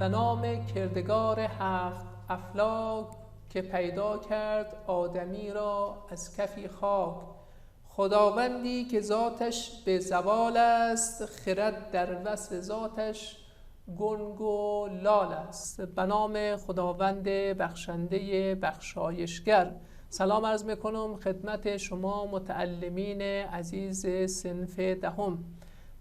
به نام کردگار هفت افلاک که پیدا کرد آدمی را از کفی خاک. خداوندی که ذاتش به زوال است، خرد در وصف ذاتش گنگ و لال است. به نام خداوند بخشنده بخشایشگر. سلام عرض میکنم خدمت شما متعلمین عزیز صنف دهم.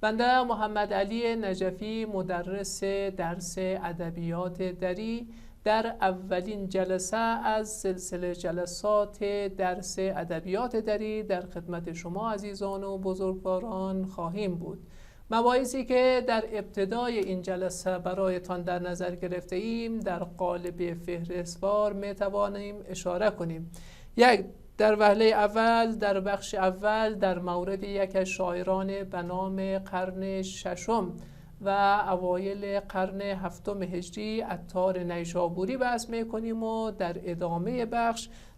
بنده محمد علی نجفی مدرس درس ادبیات دری در اولین جلسه از سلسله جلسات درس ادبیات دری در خدمت شما عزیزان و بزرگواران خواهیم بود. مباحثی که در ابتدای این جلسه برایتان در نظر گرفته ایم در قالب فهرستوار می توانیم اشاره کنیم. یک، در وهله اول در بخش اول در مورد یک از شاعران به نام قرن ششم و اوایل قرن هفتم هجری عطار نیشابوری بحث میکنیم و در ادامه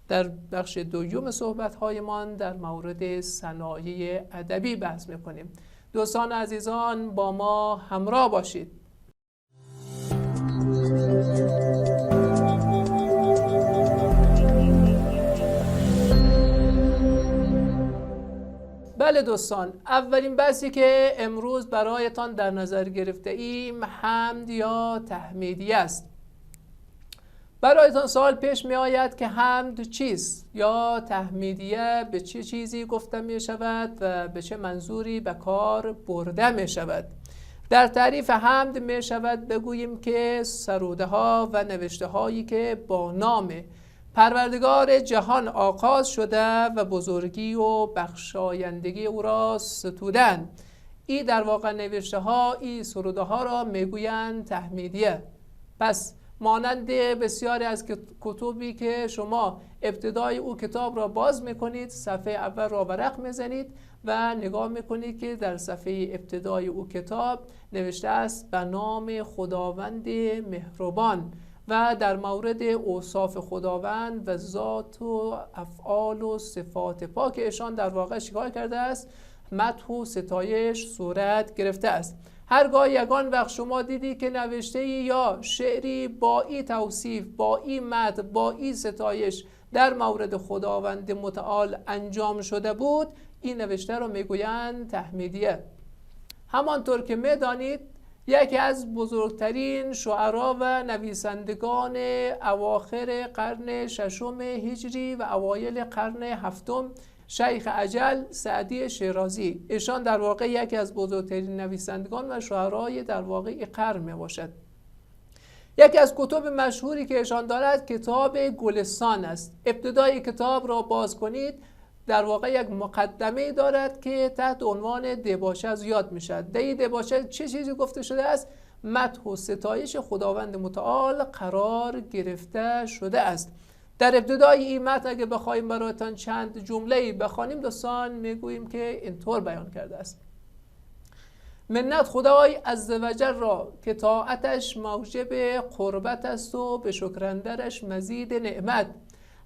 در بخش دوم صحبت‌هایمان در مورد صنایع ادبی بحث میکنیم. دوستان عزیزان با ما همراه باشید. بله دوستان، اولین بحثی که امروز برایتان در نظر گرفته ایم حمد یا تحمیدیه است. برایتان سوال پیش می آید که حمد چیست یا تحمیدیه به چه چیزی گفته می شود و به چه منظوری به کار برده می شود. در تعریف حمد می شود بگوییم که سروده ها و نوشته هایی که با نام پروردگار جهان آغاز شده و بزرگی و بخشایندگی او را ستودن، این در واقع نوشته ها، این سروده ها را میگویند تحمیدیه. پس مانند بسیاری از کتبی که شما ابتدای او کتاب را باز میکنید، صفحه اول را ورق میزنید و نگاه میکنید که در صفحه ابتدای او کتاب نوشته است به نام خداوند مهربان و در مورد اوصاف خداوند و ذات و افعال و صفات پاک ایشان در واقع چیکار کرده است؟ مدح و ستایش صورت گرفته است. هرگاه یگان وقت شما دیدی که نوشته یا شعری با این توصیف، با این مدح، با این ستایش در مورد خداوند متعال انجام شده بود، این نوشته را میگویند تحمیدیه. همانطور که میدانید یکی از بزرگترین شعرا و نویسندگان اواخر قرن ششم هجری و اوایل قرن هفتم، شیخ اجل سعدی شیرازی، ایشان در واقع یکی از بزرگترین نویسندگان و شعرای در واقع قرن می باشد. یکی از کتب مشهوری که ایشان دارد کتاب گلستان است. ابتدای کتاب را باز کنید، در واقع یک مقدمه دارد که تحت عنوان دباچه زیاد می شود. در این دباچه چه چیزی گفته شده است؟ مدح و ستایش خداوند متعال قرار گرفته شده است. در ابتدای این متن اگه بخوایم برایتان چند جمله‌ای بخوانیم دوستان میگوییم که اینطور بیان کرده است: منت خدای عزوجل را که طاعتش موجب قربت است و به شکرندرش مزید نعمت.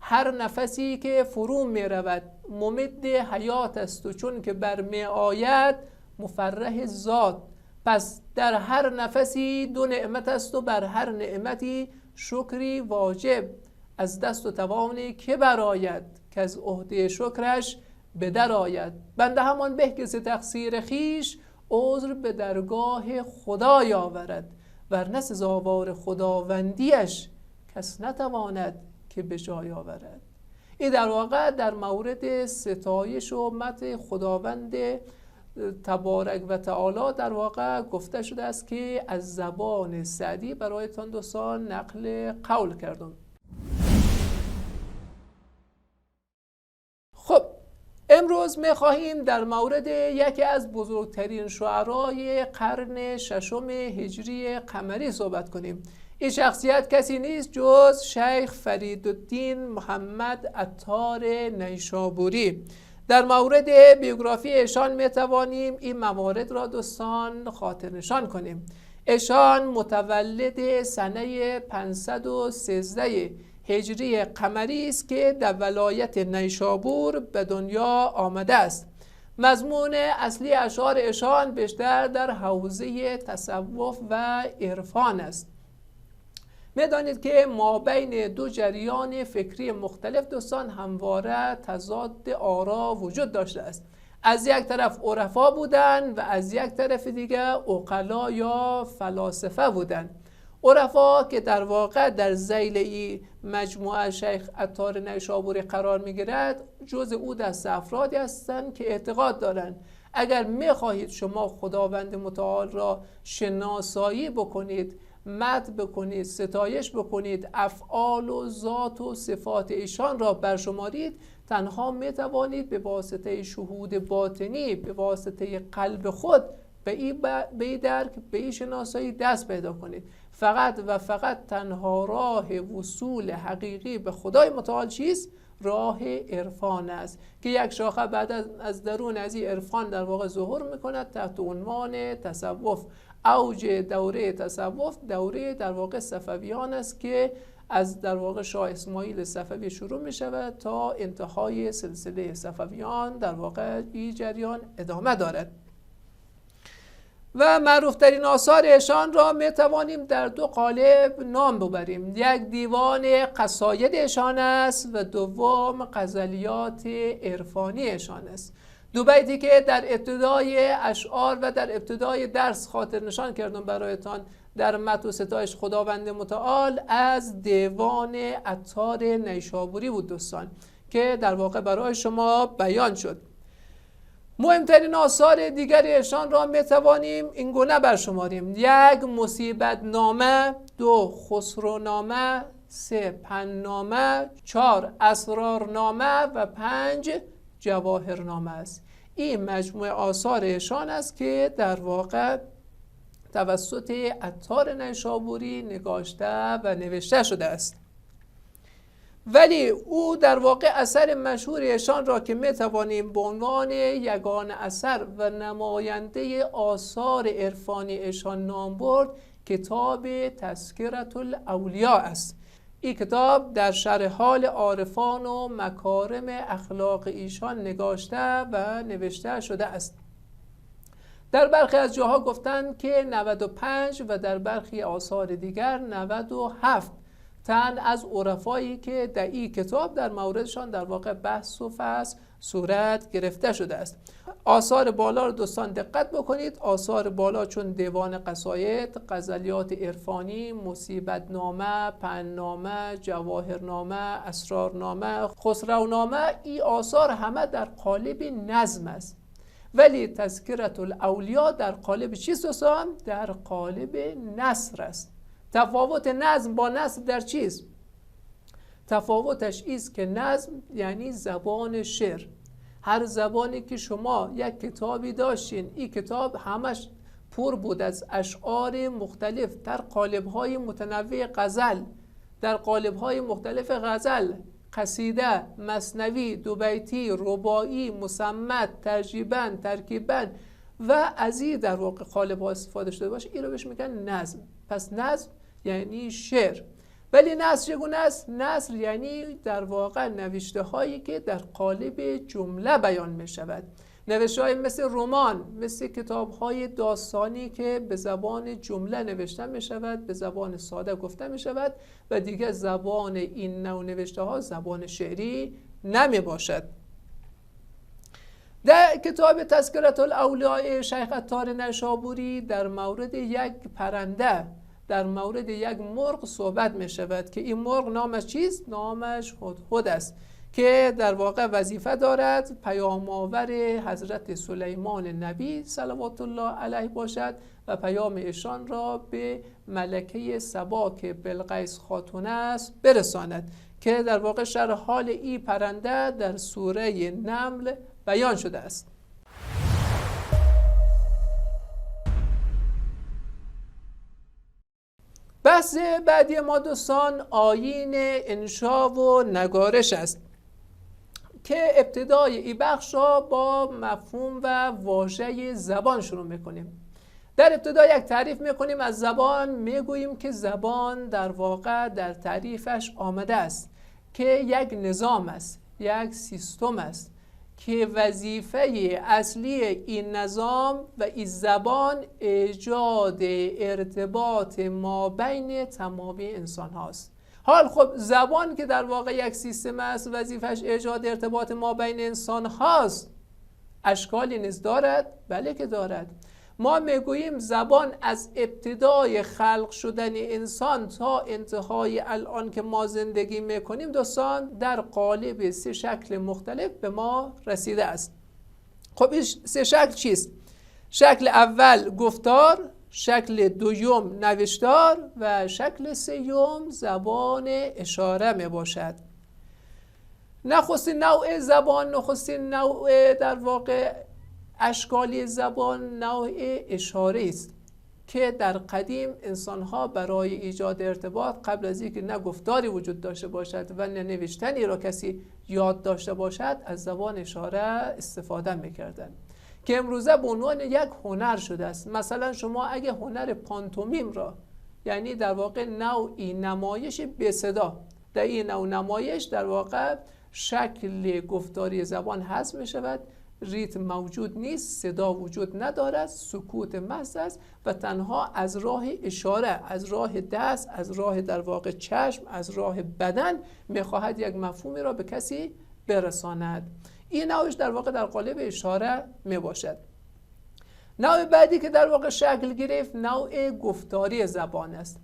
هر نفسی که فرو می رود ممد حیات است و چون که بر می آید مفرح ذات. پس در هر نفسی دو نعمت است و بر هر نعمتی شکری واجب. از دست و توانی که براید که از عهده شکرش به در آید. بنده همان به که ز تقصیر خویش عذر به درگاه خدای آورد، ورنه سزاوار خداوندیش کس نتواند که به جای آورد. این در واقع در مورد ستایش و مدح خداوند تبارک و تعالی در واقع گفته شده است که از زبان سعدی برایتان دوستان نقل قول کردم. خب امروز می‌خواهیم در مورد یکی از بزرگترین شعرای قرن ششم هجری قمری صحبت کنیم. این شخصیت کسی نیست جز شیخ فریدالدین محمد عطار نیشابوری. در مورد بیوگرافی ایشان میتوانیم این موارد را دوستان خاطر نشان کنیم. ایشان متولد سنه 513 هجری قمری است که در ولایت نیشابور به دنیا آمده است. مضمون اصلی اشعار ایشان بیشتر در حوزه تصوف و عرفان است. می‌دانید که ما بین دو جریان فکری مختلف دوستان همواره تضاد آرا وجود داشته است. از یک طرف عرفا بودند و از یک طرف دیگه عقلا یا فلاسفه بودند. عرفا که در واقع در ذیل این مجموعه شیخ عطار نیشابوری قرار می‌گیرد، جز او دست افرادی هستند که اعتقاد دارند اگر می‌خواهید شما خداوند متعال را شناسایی بکنید، مدح بکنید، ستایش بکنید، افعال و ذات و صفات ایشان را برشمارید، تنها می‌توانید به واسطه شهود باطنی، به واسطه قلب خود به این درک، به این شناسایی دست پیدا کنید. فقط و فقط تنها راه وصول حقیقی به خدای متعال چیست؟ راه عرفان است که یک شاخه بعد از درون از این عرفان در واقع ظهور میکند تحت عنوان تصوف. اوج دوره تصوف دوره در واقع صفویان است که از در واقع شاه اسماعیل صفوی شروع می شود تا انتهای سلسله صفویان در واقع این جریان ادامه دارد. و معروفترین آثار ایشان را می توانیم در دو قالب نام ببریم. یک دیوان قصاید ایشان است و دوم غزلیات عرفانی ایشان است. دو بیتی که در ابتدای اشعار و در ابتدای درس خاطر نشان کردم برایتان در مدح و ستایش خداوند متعال از دیوان عطار نیشابوری بود دوستان که در واقع برای شما بیان شد. مهمترین آثار دیگر ایشان را می توانیم این گونه برشماریم: یک مصیبت نامه، دو خسرو نامه، سه پن نامه، چهار اسرار نامه و پنج جواهر نامه است. این مجموعه آثار ایشان است که در واقع توسط عطار نیشابوری نگاشته و نوشته شده است. ولی او در واقع اثر مشهور ایشان را که می توانیم به عنوان یگانه اثر و نماینده آثار عرفانی ایشان نام برد، کتاب تذکرة الاولیاء است. این کتاب در شرح حال عارفان و مکارم اخلاق ایشان نگاشته و نوشته شده است. در برخی از جاها گفتند که 95 و در برخی آثار دیگر 97 تن از عرفایی که در این کتاب در موردشان در واقع بحث و فصل صورت گرفته شده است. آثار بالا رو دوستان دقت بکنید. آثار بالا چون دیوان قصاید، غزلیات عرفانی، مصیبت نامه، پن نامه، جواهر نامه، اسرار نامه، خسرو نامه، این آثار همه در قالب نظم است. ولی تذکرة الاولیاء در قالب چیست دوستان؟ در قالب نثر است. تفاوت نظم با نثر در چیست؟ تفاوتش ایست که نظم یعنی زبان شعر. هر زبانی که شما یک کتابی داشتین، این کتاب همش پر بود از اشعار مختلف در قالب‌های متنوع غزل، در قالب‌های مختلف غزل، قصیده، مثنوی، دو بیتی، رباعی، مصمت، ترجیباً، ترکیباً و از این در واقع قالب‌ها استفاده شده باشه، این رو بهش میگن نظم. پس نظم یعنی شعر. ولی نثر چگونه است؟ نثر یعنی در واقع نوشته هایی که در قالب جمله بیان می شود. نوشته های مثل رمان، مثل کتاب های داستانی که به زبان جمله نوشته می شود، به زبان ساده گفته می شود و دیگه زبان این نوع نوشته ها زبان شعری نمی باشد. در کتاب تذکرة الاولیاء شیخ عطار نیشابوری در مورد یک پرنده، در مورد یک مرغ صحبت می شود که این مرغ نامش چیست؟ نامش هدهد است که در واقع وظیفه دارد پیام آور حضرت سلیمان نبی صلوات الله علیه باشد و پیام ایشان را به ملکه سبا که بلقیس خاتون است برساند که در واقع شرح حال این پرنده در سوره نمل بیان شده است. بحث بعدی ما دوستان آیین انشا و نگارش است که ابتدای این بخش را با مفهوم و واژه زبان شروع میکنیم. در ابتدا یک تعریف میکنیم از زبان. میگوییم که زبان در واقع در تعریفش آمده است که یک نظام است، یک سیستم است که وظیفه اصلی این نظام و این زبان ایجاد ارتباط ما بین تمامی انسان هاست. حال خب زبان که در واقع یک سیستم است، وظیفش ایجاد ارتباط ما بین انسان هاست، اشکالی نیز دارد؟ بله که دارد. ما میگوییم زبان از ابتدای خلق شدن انسان تا انتهای الان که ما زندگی میکنیم دوستان در قالب 3 شکل مختلف به ما رسیده است. خب این 3 شکل چیست؟ شکل اول گفتار، شکل دوم نوشتار و شکل سوم زبان اشاره می باشد. نخستین نوع زبان، نخستین نوع در واقع اشکالی زبان نوع اشاره است که در قدیم انسانها برای ایجاد ارتباط قبل از اینکه نه گفتاری وجود داشته باشد و نه نوشتنی را کسی یاد داشته باشد از زبان اشاره استفاده میکردند که امروزه به عنوان یک هنر شده است. مثلا شما اگه هنر پانتومیم را، یعنی در واقع نوعی نمایش به صدا، در این نوع نمایش در واقع شکل گفتاری زبان حذف می شود، ریتم موجود نیست، صدا وجود ندارد، سکوت محض است و تنها از راه اشاره، از راه دست، از راه در واقع چشم، از راه بدن میخواهد یک مفهومی را به کسی برساند. این نوعش در واقع در قالب اشاره می باشد. نوع بعدی که در واقع شکل گرفت نوع گفتاری زبان است.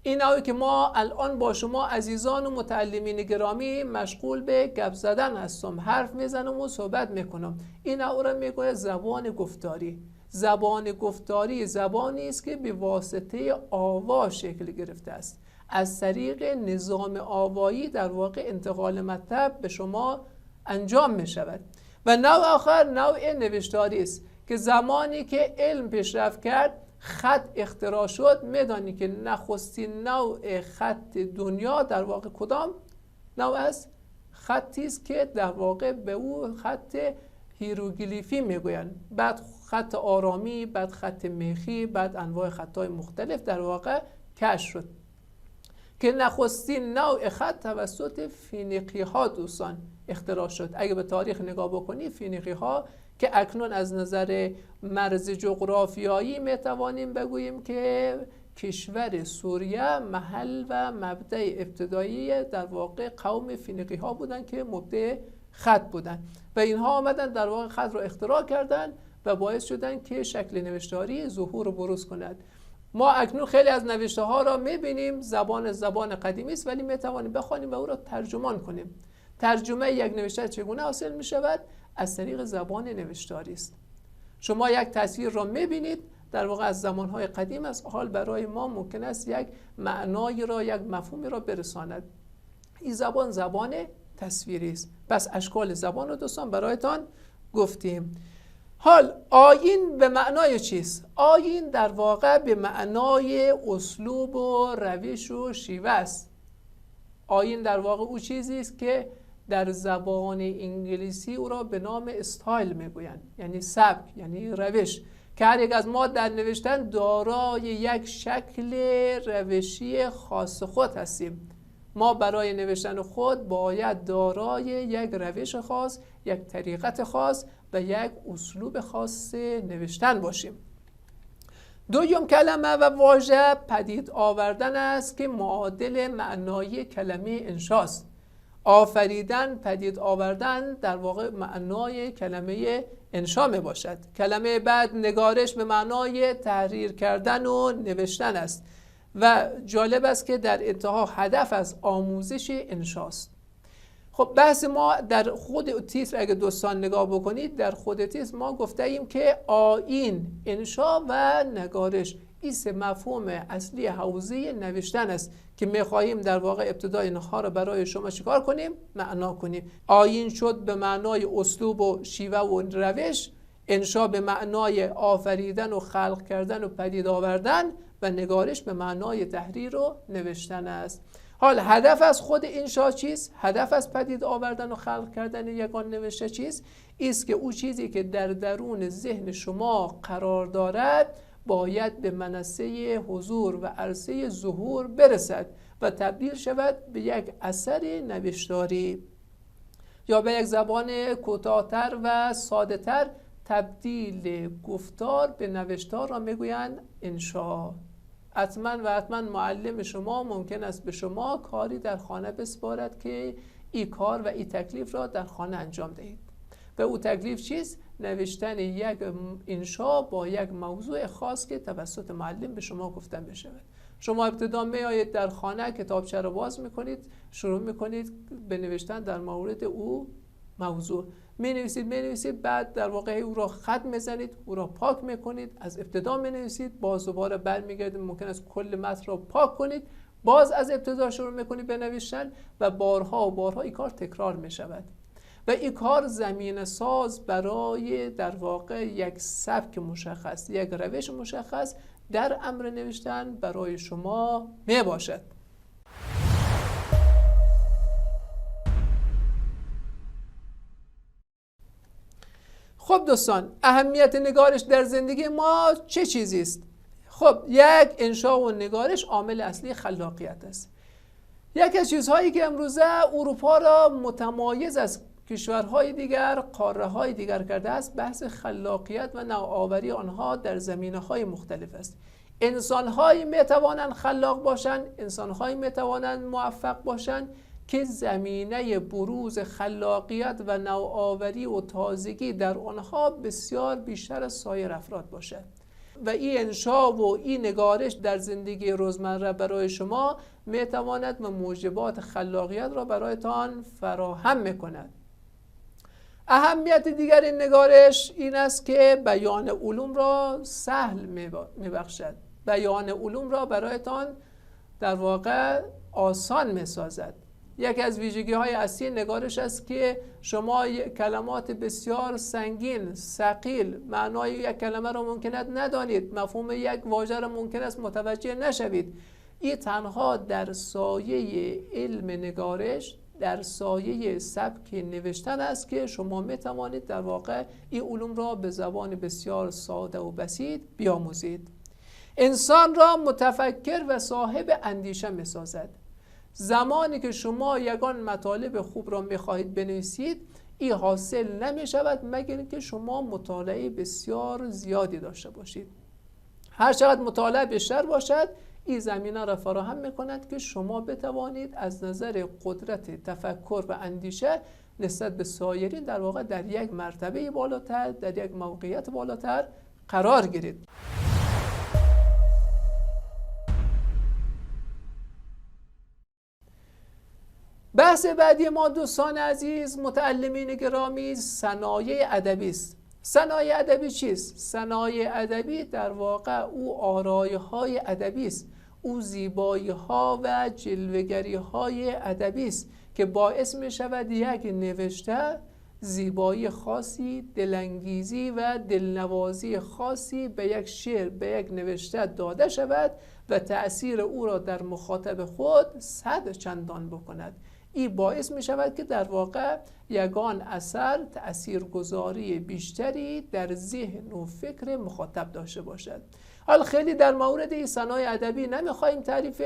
این نوعی که ما الان با شما عزیزان و متعلمین گرامی مشغول به گپ زدن هستم، حرف میزنم و صحبت میکنم، این نوع را میگوید زبان گفتاری. زبان گفتاری زبانی است که به واسطه آوا شکل گرفته است. از طریق نظام آوایی در واقع انتقال مطلب به شما انجام می شود. و نوع آخر نوع نوشتاری است که زمانی که علم پیشرفت کرد، خط اختراع شد، میدانی که نخستین نوع خط دنیا در واقع کدام نوع است؟ خطی است که در واقع به او خط هیروگلیفی میگویند، بعد خط آرامی، بعد خط میخی، بعد انواع خطهای مختلف در واقع کشف شد که نخستین نوع خط توسط فینیقی ها دوستان اختراع شد. اگه به تاریخ نگاه بکنی، فینیقی ها که اکنون از نظر مرز جغرافیایی میتوانیم بگوییم که کشور سوریه محل و مبدأ ابتدایی در واقع قوم فینیقی ها بودن که مبدأ خط بودن و اینها آمدن در واقع خط را اختراع کردن و باعث شدن که شکل نوشتاری ظهور و بروز کند. ما اکنون خیلی از نوشته ها را میبینیم زبان قدیمی است، ولی میتوانیم بخوانیم و او را ترجمان کنیم. ترجمه یک نوشته چگونه حاصل می شود؟ از طریق زبان نوشتاری است. شما یک تصویر را میبینید در واقع از زمانهای قدیم است، حال برای ما ممکن است یک معنایی را، یک مفهومی را برساند. این زبان تصویری است. پس اشکال زبان رو دوستان برایتان گفتیم. حال آیین به معنای چیست؟ آیین در واقع به معنای اسلوب و روش و شیوه است. آیین در واقع او چیزی است که در زبان انگلیسی او را به نام استایل میگویند، یعنی سبک، یعنی روش، که هر یک از ما در نوشتن دارای یک شکل روشی خاص خود هستیم. ما برای نوشتن خود باید دارای یک روش خاص، یک طریقت خاص و یک اسلوب خاص نوشتن باشیم. دوم کلمه و واژه پدید آوردن است که معادل معنای کلمه انشاست. آفریدن، پدید آوردن در واقع معنای کلمه انشا می باشد. کلمه بعد نگارش به معنای تحریر کردن و نوشتن است و جالب است که در انتها هدف از آموزش انشاست. خب بحث ما در خود تیتر اگه دوستان نگاه بکنید، در خود تیتر ما گفته ایم که آیین، انشا و نگارش این 3 مفهوم اصلی حوزه نوشتن است که می‌خواهیم در واقع ابتدای اینها را برای شما چیکار کنیم؟ معنا کنیم. آیین شد به معنای اسلوب و شیوه و روش، انشا به معنای آفریدن و خلق کردن و پدید آوردن و نگارش به معنای تحریر و نوشتن است. حال هدف از خود انشا چیست؟ هدف از پدید آوردن و خلق کردن یگان نوشته چیست؟ است که او چیزی که در درون ذهن شما قرار دارد باید به منصه حضور و عرصه ظهور برسد و تبدیل شود به یک اثر نوشتاری. یا به یک زبان کوتاه‌تر و ساده‌تر تبدیل گفتار به نوشتار را میگویند انشا. حتما و حتما معلم شما ممکن است به شما کاری در خانه بسپارد که این کار و این تکلیف را در خانه انجام دهید. و او تکلیف چیست؟ نوشتن یک انشا با یک موضوع خاص که توسط معلم به شما گفتن بشود. شما ابتدا میآیید در خانه، کتابچه را باز میکنید، شروع میکنید به نوشتن در مورد او موضوع. می نویسید، بعد در واقع او را خط میزنید، او را پاک میکنید، از ابتدا می نویسید، باز دوباره برمیگردید، ممکن است کل متن را پاک کنید، باز از ابتدا شروع میکنید به نوشتن و بارها و بارها این کار تکرار میشود. و این کار زمینه ساز برای در واقع یک سبک مشخص، یک روش مشخص در امر نوشتن برای شما می باشد. خب دوستان، اهمیت نگارش در زندگی ما چه چیزی است؟ خب یک انشا و نگارش عامل اصلی خلاقیت است. یک از چیزهایی که امروزه اروپا را متمایز از کشورهای دیگر، قاره‌های دیگر کرده است، بحث خلاقیت و نوآوری آنها در زمینه‌های مختلف است. انسان‌هایی می‌توانند خلاق باشند، انسان‌هایی می‌توانند موفق باشند که زمینه بروز خلاقیت و نوآوری و تازگی در آنها بسیار بیشتر از سایر افراد باشد. و این انشا و این نگارش در زندگی روزمره برای شما می‌تواند و موجبات خلاقیت را برایتان فراهم می‌کند. اهمیت دیگر این نگارش این است که بیان علوم را سهل می‌بخشد. بیان علوم را برایتان در واقع آسان می‌سازد. یکی از ویژگی‌های اصلی نگارش است که شما کلمات بسیار سنگین، ثقیل، معنای یک کلمه را ممکن است ندانید، مفهوم یک واژه را ممکن است متوجه نشوید. این تنها در سایه علم نگارش، در سایه سبک نوشتن است که شما می‌توانید در واقع این علوم را به زبان بسیار ساده و بسیط بیاموزید. انسان را متفکر و صاحب اندیشه می‌سازد. زمانی که شما یگان مطالب خوب را می‌خواهید بنویسید، این حاصل نمی‌شود مگر اینکه شما مطالعه بسیار زیادی داشته باشید. هر چقدر مطالعه بیشتر باشد، این زمینه را فراهم می‌کند که شما بتوانید از نظر قدرت تفکر و اندیشه نسبت به سایرین در واقع در یک مرتبه بالاتر، در یک موقعیت بالاتر قرار گیرید. بحث بعدی ما دوستان عزیز، متعلمین گرامی، صنایع ادبی است. صنایع ادبی چیست؟ صنایع ادبی در واقع او آرایه‌های ادبی است، او زیبایی‌ها و جلوه‌گری‌های ادبی است که باعث می‌شود یک نوشته زیبایی خاصی، دلانگیزی و دلنوازی خاصی به یک شعر، به یک نوشته داده شود و تأثیر او را در مخاطب خود 100 چندان بکند. این باعث می شود که در واقع یگان اثر تأثیرگذاری بیشتری در ذهن و فکر مخاطب داشته باشد. حالا خیلی در مورد این صنایع ادبی نمیخواهیم تعریف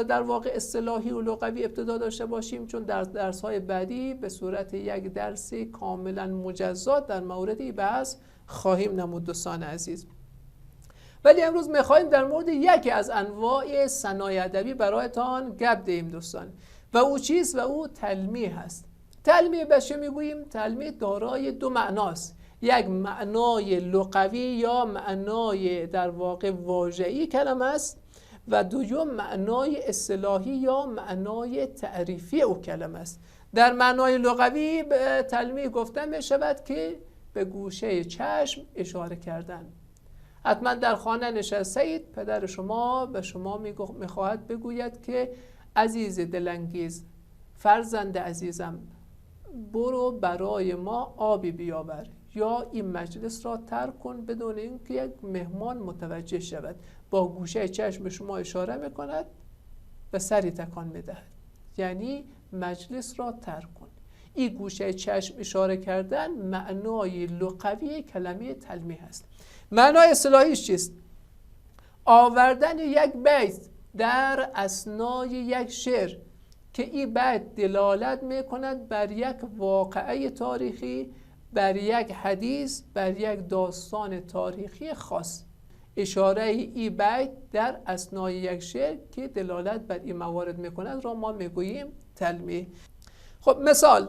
در واقع اصطلاحی و لغوی ابتدا داشته باشیم، چون در درس‌های بعدی به صورت یک درس کاملا مجزا در مورد این بحث خواهیم نمود دوستان عزیز. ولی امروز میخواهیم در مورد یکی از انواع صنایع ادبی برایتان گپ دهیم دوستان، و او چیست؟ و او تلمیح است. تلمیح به چه میگوییم؟ تلمیح دارای دو معناست، یک معنای لغوی یا معنای در واقع واژه‌ای کلمه است و دوم معنای اصطلاحی یا معنای تعریفی او کلمه است. در معنای لغوی به تلمیح گفته می شود که به گوشه چشم اشاره کردن. حتما در خانه نشسته اید، پدر شما به شما میخواهد بگوید که عزیز دلانگیز، فرزند عزیزم، برو برای ما آبی بیاور، یا این مجلس را ترک کن بدون اینکه یک مهمان متوجه شود. با گوشه چشم به شما اشاره میکند و سری تکان میدهد، یعنی مجلس را ترک کن. این گوشه چشم اشاره کردن معنای لغوی کلمه تلمیح است. معنای اصطلاحیش چیست؟ آوردن یک بیت در اثنای یک شعر که این بیت دلالت میکند بر یک واقعه تاریخی، بر یک حدیث، بر یک داستان تاریخی خاص. اشاره ای بیت در اثنای یک شعر که دلالت بر این موارد میکند را ما میگوییم تلمیح. خب مثال: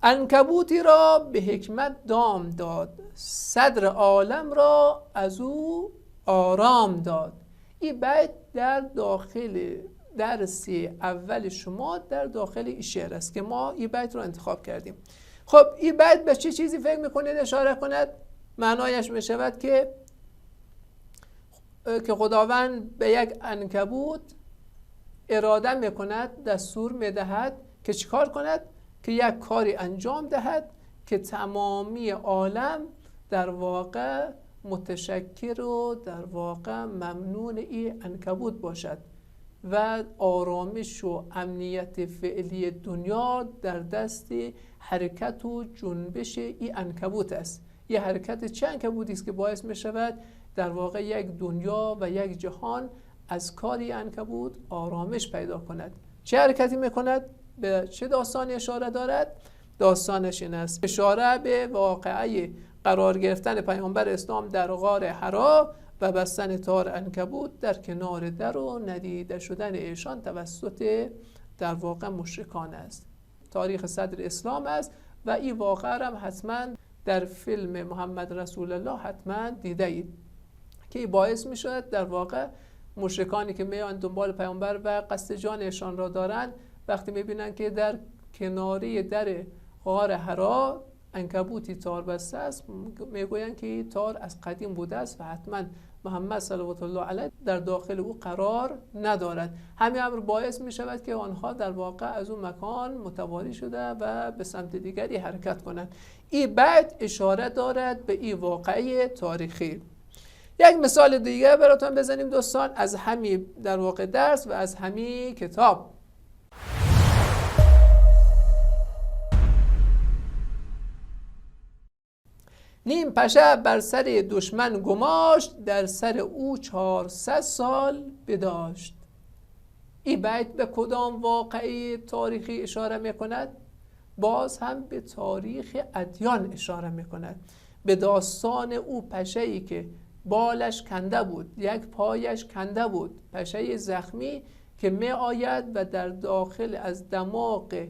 عنکبوتی را به حکمت دام داد، صدر عالم را از او آرام داد. این بیت در داخل درس اول شما در داخل این شعر است که ما این بیت را انتخاب کردیم. خب این بیت به چه چیزی فکر میکنید اشاره کند؟ معنایش میشود که خداوند به یک عنکبوت اراده میکند، دستور میدهد که چیکار کند؟ که یک کاری انجام دهد که تمامی عالم در واقع متشکر و در واقع ممنون این عنکبوت باشد و آرامش و امنیت فعلی دنیا در دست حرکت و جنبش این عنکبوت است. این حرکت چه عنکبوتی است که باعث می شود در واقع یک دنیا و یک جهان از کاری عنکبوت آرامش پیدا کند؟ چه حرکتی می کند؟ به چه داستانی اشاره دارد؟ داستانش این است: اشاره به واقعه قرار گرفتن پیامبر اسلام در غار حرا و بستن تار عنکبوت در کنار در و ندیده شدن ایشان توسط در واقع مشرکان است. تاریخ صدر اسلام است و این واقعه هم حتما در فیلم محمد رسول الله حتما دیده اید که باعث می شود در واقع مشرکانی که میان دنبال پیامبر و قصد جان ایشان را دارند، وقتی می بینند که در کناری در غار حرا عنکبوتی تار بسته است، میگویند که تار از قدیم بوده است و حتما محمد صلوات الله علیه در داخل او قرار ندارد. همین امر باعث می شود که آنها در واقع از اون مکان متواری شده و به سمت دیگری حرکت کنند. این بیت اشاره دارد به این واقعه تاریخی. یک مثال دیگه براتون بزنیم دوستان از همین در واقع درس و از همین کتاب. نیم پشه بر سر دشمن گماشت، در سر او 400 سال بداشت. این بیت به کدام واقعه تاریخی اشاره میکند؟ باز هم به تاریخ ادیان اشاره میکند، به داستان او پشه‌ای که بالش کنده بود، یک پایش کنده بود، پشه زخمی که می آید و در داخل از دماغ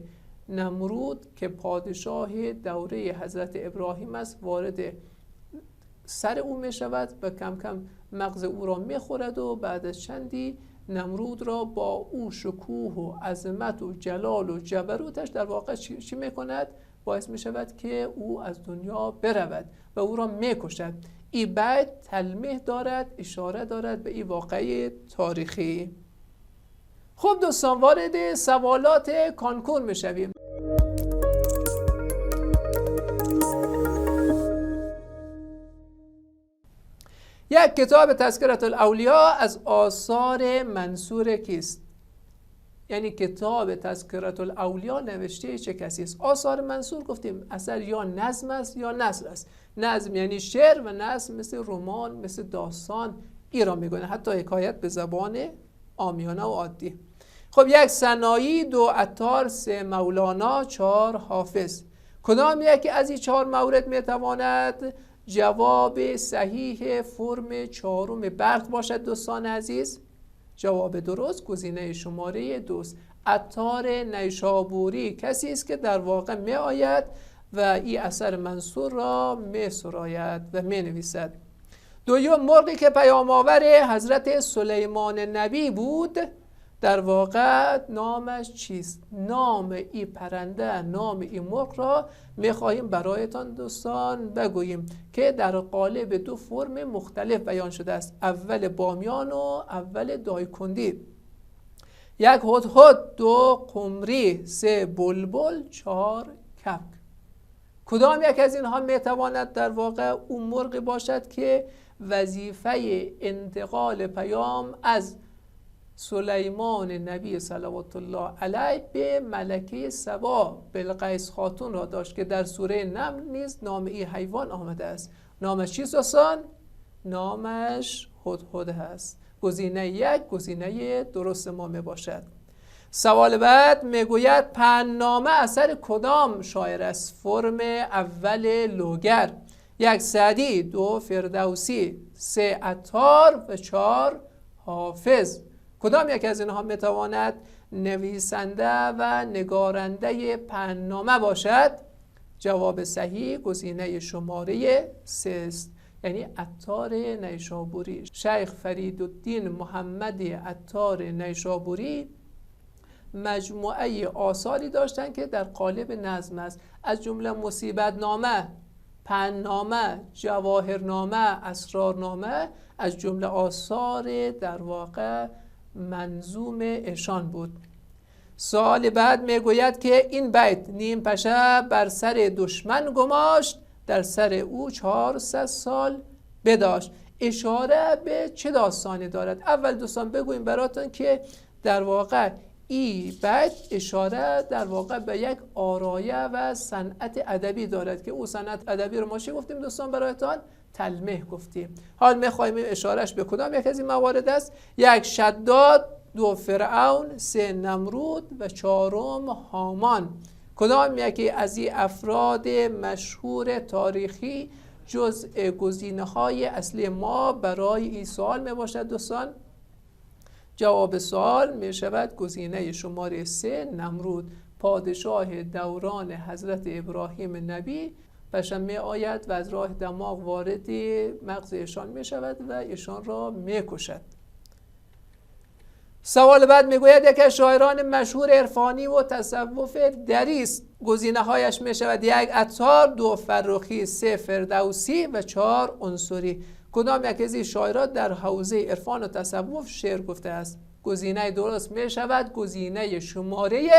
نمرود که پادشاه دوره حضرت ابراهیم است وارد سر او می شود و کم کم مغز او را می خورد و بعد از چندی نمرود را با او شکوه و عظمت و جلال و جبروتش در واقع چی می کند؟ باعث می شود که او از دنیا برود و او را می کشد. این بیت تلمیح دارد، اشاره دارد به این واقعه تاریخی. خب دوستان وارد سوالات کانکور می شویم. یک کتاب تذکرة الاولیاء از آثار منصور کیست؟ یعنی کتاب تذکرة الاولیاء نوشته چه کسی است؟ آثار منصور گفتیم اثر یا نظم است یا نثر است. نظم یعنی شعر و نظم مثل رمان، مثل داستان ایران میگونه، حتی حکایت به زبان عامیانه و عادی. خب یک سنایی، 2 عطار، 3 مولانا، 4 حافظ. کدام یکی از این 4 مورد میتواند جواب صحیح فرم 4 برق باشد دوستان عزیز؟ جواب درست گزینه شماره 2. عطار نیشابوری کسی است که در واقع می آید و این اثر منصور را می سراید و می نویسد. دوم، مرغی که پیام آور حضرت سلیمان نبی بود در واقع نامش چیست؟ نام این پرنده، نام این مرغ را میخواهیم برایتان دوستان بگوییم که در قالب 2 فرم مختلف بیان شده است. اول بامیان و اول دایکندی. 1 هدهد، 2 قمری، 3 بلبل، 4 کبک. کدام یک از اینها میتواند در واقع اون مرغی باشد که وظیفه انتقال پیام از سلیمان نبی صلوات الله علیه به ملکه سبا بلقیس خاتون را داشت که در سوره نمل نیز نام این حیوان آمده است. نامش چیست دوستان؟ نامش هدهد است. گزینه 1 گزینه درست ما می باشد. سوال بعد میگوید پنجنامه اثر کدام شاعر است؟ فرم اول لوگر. 1 سعدی، 2 فردوسی، 3 عطار و 4 حافظ. کدام یک از اینها میتواند نویسنده و نگارنده پنجنامه باشد؟ جواب صحیح گزینه شماره 3 است، یعنی عطار نیشابوری. شیخ فریدالدین محمد عطار نیشابوری مجموعه آثاری داشتند که در قالب نظم است، از جمله مصیبت نامه، پنجنامه، جواهرنامه، اسرارنامه از جمله آثار در واقع منظوم ایشان بود. سوال بعد میگوید که این بیت نیم پشه بر سر دشمن گماشت، در سر او 400 سال بداشت. اشاره به چه داستانی دارد؟ اول دوستان بگویم براتون که در واقع این بیت اشاره در واقع به یک آرایه و صنعت ادبی دارد که او صنعت ادبی رو ما چی گفتیم دوستان برایتان؟ تلمیح گفتیم. حال میخوایم اشارهش به کدام یک از این موارد است؟ 1 شداد، 2 فرعون، 3 نمرود و 4 هامان. کدام یکی از این افراد مشهور تاریخی جزء گزینه‌های اصلی ما برای این سوال می باشد دوستان؟ جواب سوال می شود گزینه شماره 3 نمرود، پادشاه دوران حضرت ابراهیم نبی بشن می آید و از راه دماغ وارد مغز ایشان می شود و ایشان را می کشد. سوال بعد میگوید یکی از شاعران مشهور عرفانی و تصوف دری است. گزینه هایش می شود 1 عطار، 2 فرخی، 3 فردوسی و 4 عنصری. کدام یک از این شاعران در حوزه عرفان و تصوف شعر گفته است؟ گزینه درست می شود گزینه شماره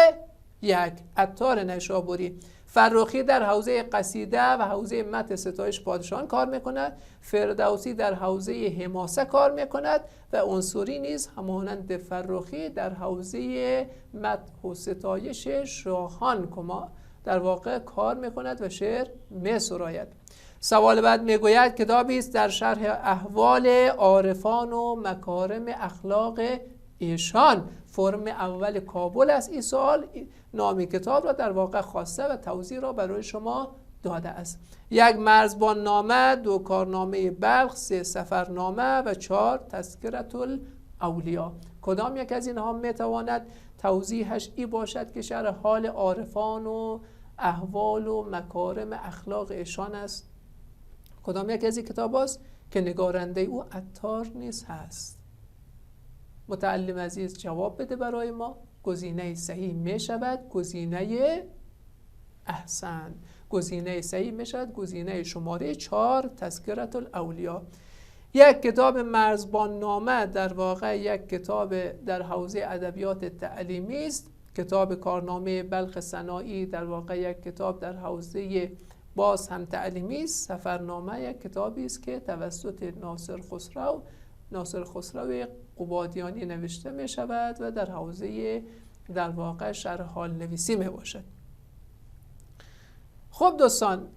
1 عطار نیشابوری. فرخی در حوزه قصیده و حوزه مدح ستایش پادشاهان کار میکند، فردوسی در حوزه حماسه کار میکند و عنصری نیز همانند فرخی در حوزه مدح و ستایش شاهان در واقع کار میکند و شعر میسراید. سوال بعد میگوید کتابی است در شرح احوال عارفان و مکارم اخلاق ایشان. فرم اول کابل است. این سوال نام کتاب را در واقع خواسته و توضیح را برای شما داده است. 1 مرزبان نامه، 2 کارنامه بلخ، 3 سفرنامه و 4 تذکرة الاولیا. کدام یک از اینها میتواند توضیحش ای باشد که شرح حال عارفان و احوال و مکارم اخلاق ایشان است؟ کدام یک از این کتاب است که نگارنده او عطار نیز هست؟ متعلم عزیز جواب بده برای ما. گزینه صحیح می شود گزینه احسن. گزینه صحیح می شود گزینه شماره 4 تذکرة الاولیا. 1 کتاب مرزبان نامه در واقع یک کتاب در حوزه ادبیات تعلیمی است. کتاب کارنامه بلخ سنایی در واقع یک کتاب در حوزه باز هم تعلیمی است. سفرنامه یک کتابی است که توسط ناصر خسرو قبادیانی نوشته می شود و در حوزه در واقع شرح حال نویسی می باشد. خب دوستان،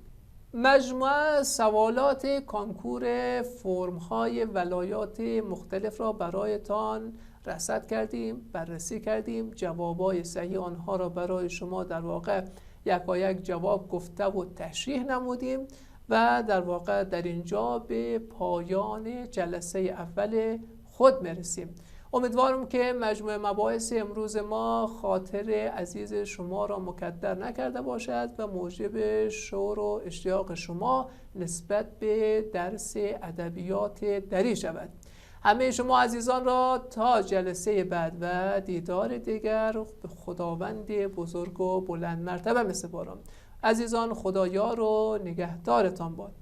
مجموعه سوالات کانکور فرم‌های ولایات مختلف را برایتان رصد کردیم، بررسی کردیم، جوابای صحیح آنها را برای شما در واقع یکایک جواب گفته و تشریح نمودیم و در واقع در اینجا به پایان جلسه اول خود میرسیم. امیدوارم که مجموعه مباحث امروز ما خاطر عزیز شما را مکدر نکرده باشد و موجب شوق و اشتیاق شما نسبت به درس ادبیات دری شود. همه شما عزیزان را تا جلسه بعد و دیدار دیگر به خداوند بزرگ و بلند مرتبه می‌سپارم. عزیزان، خدایار و نگهدارتان باد.